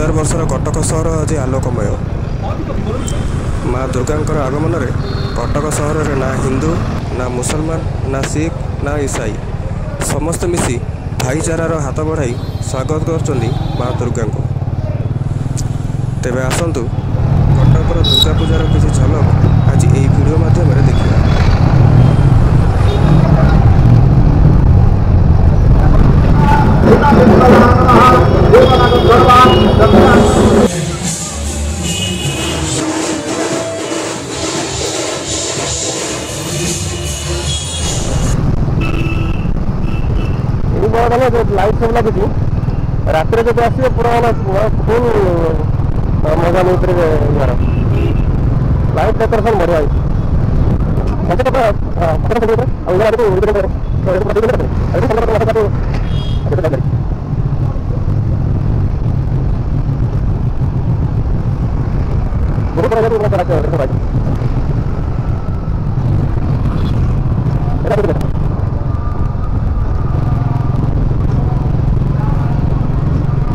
हजार वर्षर कटक सहर आज आलोकमय। माँ दुर्गांकर आगमन में कटक सहर में ना हिंदू ना मुसलमान ना सिख ना ईसाई समस्त मिसी भाईचारार हाथ बढ़ाई स्वागत कर माँ दुर्गा को। तेबे आसतु कटकर दुर्गा पूजार किसी झलक आज यही वीडियो माध्यम देखा। लाइट सब लगी रात जब आस पूरा फुल मजा नहीं लाइट डेकोरेशन बढ़िया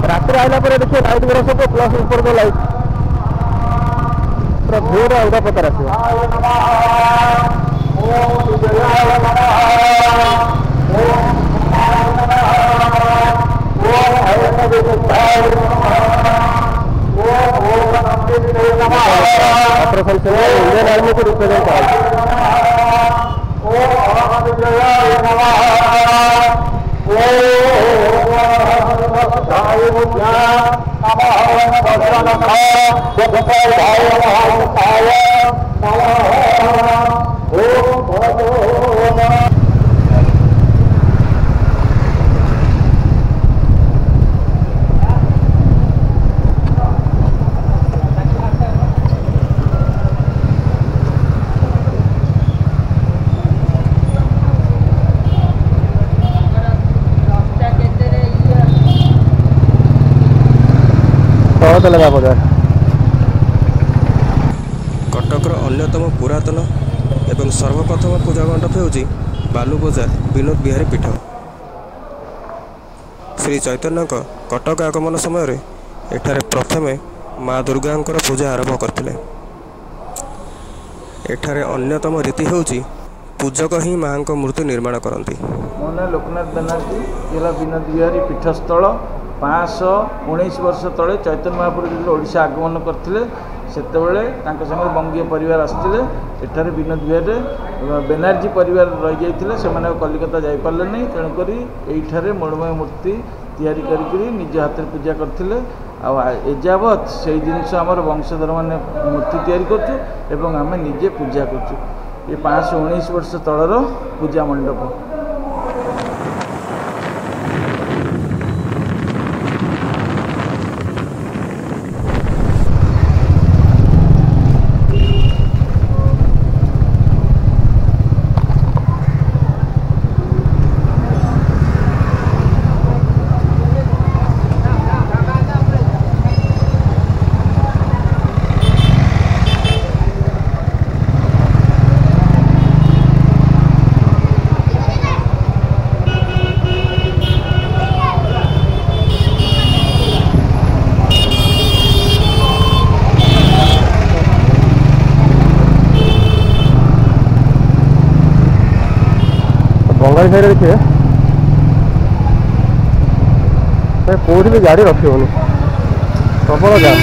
रात आइला देखिए लाइट गुरा सब प्लस ऊपर को लाइट पूरा भोर अलग प्रकार ऑपरेशन से इंडियन आर्मी को रिप्रेजेंट लगा बजार। कटकर अन्यतम पुरातन एवं सर्वप्रथम पूजा मंडप होउची बालू बजार विनोद बिहारी पीठ। श्री चैतन्य कटक आगमन समय एठारे प्रथमे माँ दुर्गांकर पूजा आरंभ करथिले। एठारे अन्यतम रीति होउची पूजक ही माँ को मूर्ति निर्माण करती। मो ना लोकनाथ बनर्जी जिला विनोद बिहारी पीठस्थल 519 वर्ष तले चैतन्य महाप्रभु ओडिशा आगमन करते सेतेबेले संगे बंगीय परिवार आसते एठारे विनोद बिहार बेनार्जी परिवार रही जाते से कलिकता जापारे नहीं तेणुक ये मृण्मय मूर्ति तैयारी करी निज हाथ पूजा करते एजावत से जिनस आम वंशधर मैंने मूर्ति तैयारी करें निजे पूजा कर 519 वर्ष तलर पूजा मंडप। बंगाली साइड देखिए कौटी भी गाड़ी रखी होनी प्रबल जाम।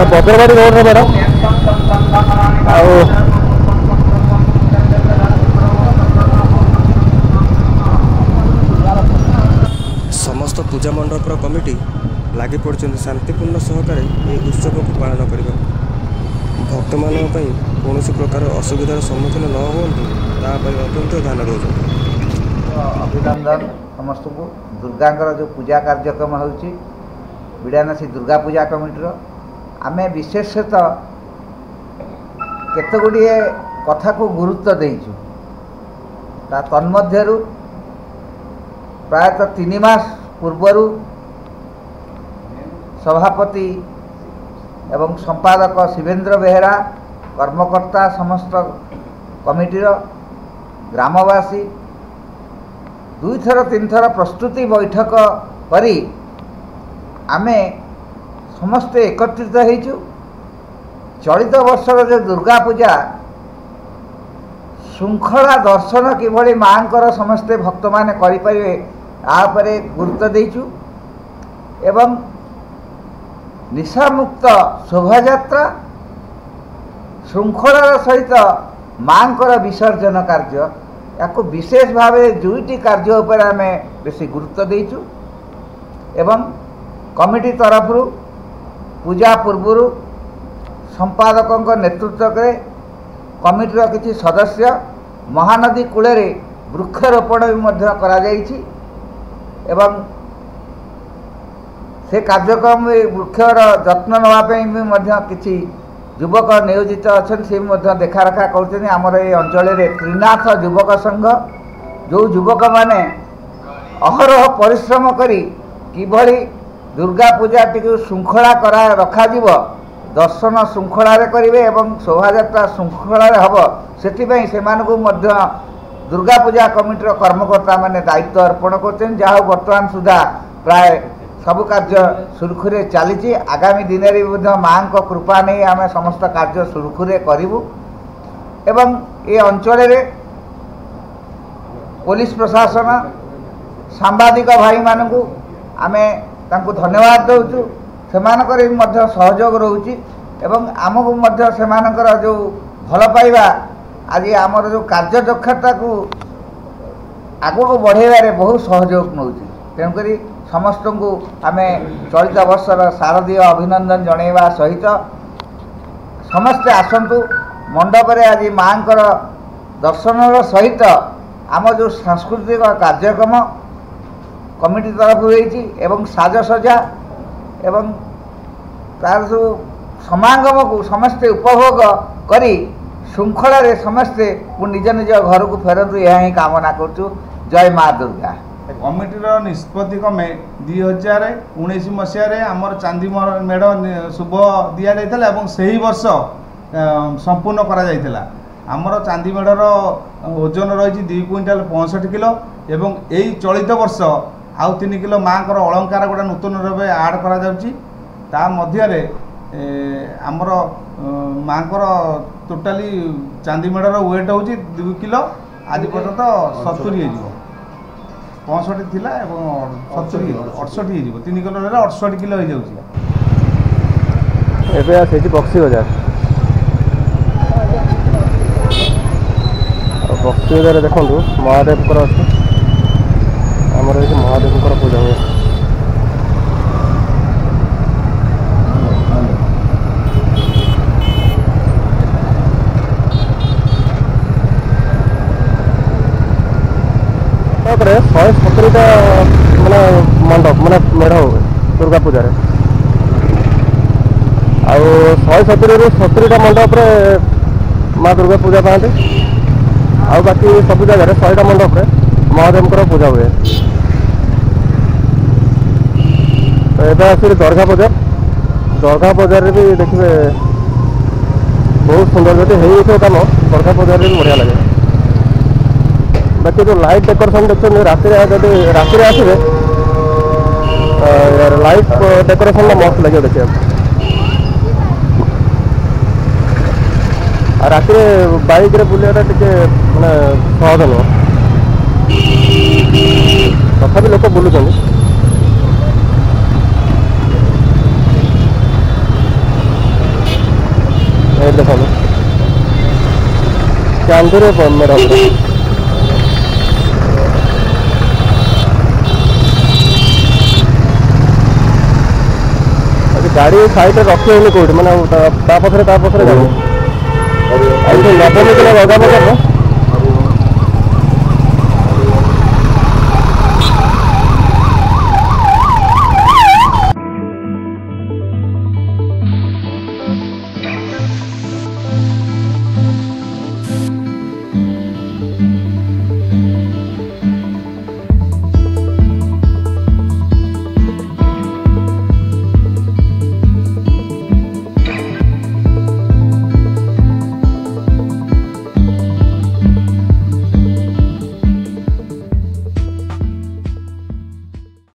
बदरबाड़ी रोड है मैडम समस्त पूजा मंडपर कमिटी लगी पड़ते शांतिपूर्ण सहकार ये उत्सव को पालन करने भक्त मानों कौन प्रकार असुविधार सम्मुखीन न हुआ अत्यंत ध्यान देते। अभिनंदन समस्त को दुर्गांकर जो पूजा कार्यक्रम होची बिड़ानासी दुर्गा पूजा कमिटर आम विशेषतः केते गुड़िए कथा को गुरुत्व देइछु तन्मध्यरु प्रायतः 3 मास पूर्वर सभापति एवं संपादक शिवेन्द्र बेहेरा कर्मकर्ता समस्त कमिटीर ग्रामवासी 2 थर 3 थर प्रस्तुति बैठक करी आमे समस्ते एकत्रित होइछु। चलित वर्षर जो दुर्गा पूजा श्रृंखला दर्शन किभली मांकर समस्ते भक्त माने करि परिबे आपर गुरुत्व देइछु एवं निशामुक्त शोभायात्रा श्रृंखलार सहित मांकर विसर्जन कार्य या विशेष भाव 2टी कार्य उपर आम बेसी गुरुत्व देइछु एवं कमिटी तरफ पूजा पूर्वर संपादकों नेतृत्व में कमिटीर किसी सदस्य महानदी कूल वृक्षरोपण भी करा जाइछि एवं से कार्यक्रम वृक्षर जत्न नापी किसी युवक नियोजित अच्छा सी देखा रखा करमर ये अंचल त्रिनाथ युवक संघ जो युवक माने अहरह परिश्रम करी किभली दुर्गा पूजा टी श्रृंखला करा रखा दर्शन श्रृंखला करेंगे एवं शोभायात्रा श्रृंखला हम से दुर्गा पूजा कमिटीर कर्मकर्ता माने दायित्व अर्पण कर बर्तमान सुधा प्राय सबु कार्य सुरखुरे चली आगामी दिन में माँ को कृपा नहीं आम समस्त कार्य सुरखुरे करूँ एवं ये अंचल पुलिस प्रशासन सांबादिक भाई मानू आम धन्यवाद दौचु से सहयोग रोचे एवं आमको सेमानकर जो भल पाइबा आज आमर जो कार्य दक्षता को आगक बढ़ेबारे बहुत सहयोग नौ तेणुक समस्त को आम चलित वर्षर शारदीय अभिनंदन जनइबा सहित समस्ते आसतु मंडप आज माँ दर्शन सहित आम जो सांस्कृतिक कार्यक्रम कमिटी तरफ होती एवं साजसजा एवं तार जो समागम को समस्ते उपभोग करी श्रृंखला समस्ते निज निज घर को फेरतु यह ही कामना करुँ। जय माँ दुर्गा। कमिटीर निष्पत्ति क्रमे 2019 मसीह आमर चांदी मेढ़ शुभ दि जाता और से ही वर्ष संपूर्ण करा जाइथिला। आमर चांदी मेढ़र ओजन रही 2 क्विंटाल 65 किलो एवं यही चलित वर्ष आउ 3 किलो माँ को अलंकार गोटे नूतन रूप आड करा जाउची। ता मध्यरे आमर माँ को टोटाली चांदी मेढ़र वेट हूँ 2 किलो आज पर्यंत 70 हो 65 थिला एवं 70 68 हो 3 किलो 68 किलो हो जाउची। एबे आसी बक्सी बाजार बक्सी बाजार देखो महादेव अच्छे आमर ये महादेव पूजा हुए तापर 170टा माने मंडप माने मेढ़ हुए दुर्गा पूजा आउ 170टा मंडप रे माँ दुर्गा पूजा पाते आउ बाकी सब जगह 100टा मंडप रे महादेव पूजा हुए। तो ये आस दरघा बजार भी देखिए बहुत सुंदर जब हो कम दरघा बजार भी बढ़िया लगे। बाकी जो लाइट डेकोरेशन देखते राति आसवे लाइट डेकोरेशन मस्त लगे देखिए राति बाइक बुलाटा टे मैंने सहज नुह तथा लोक बुलूँ देखो चांदूर मेरा गाड़ी साइड रखी होनी कौट मैंने पछरे गाड़ी नवमी दिन लगा बजार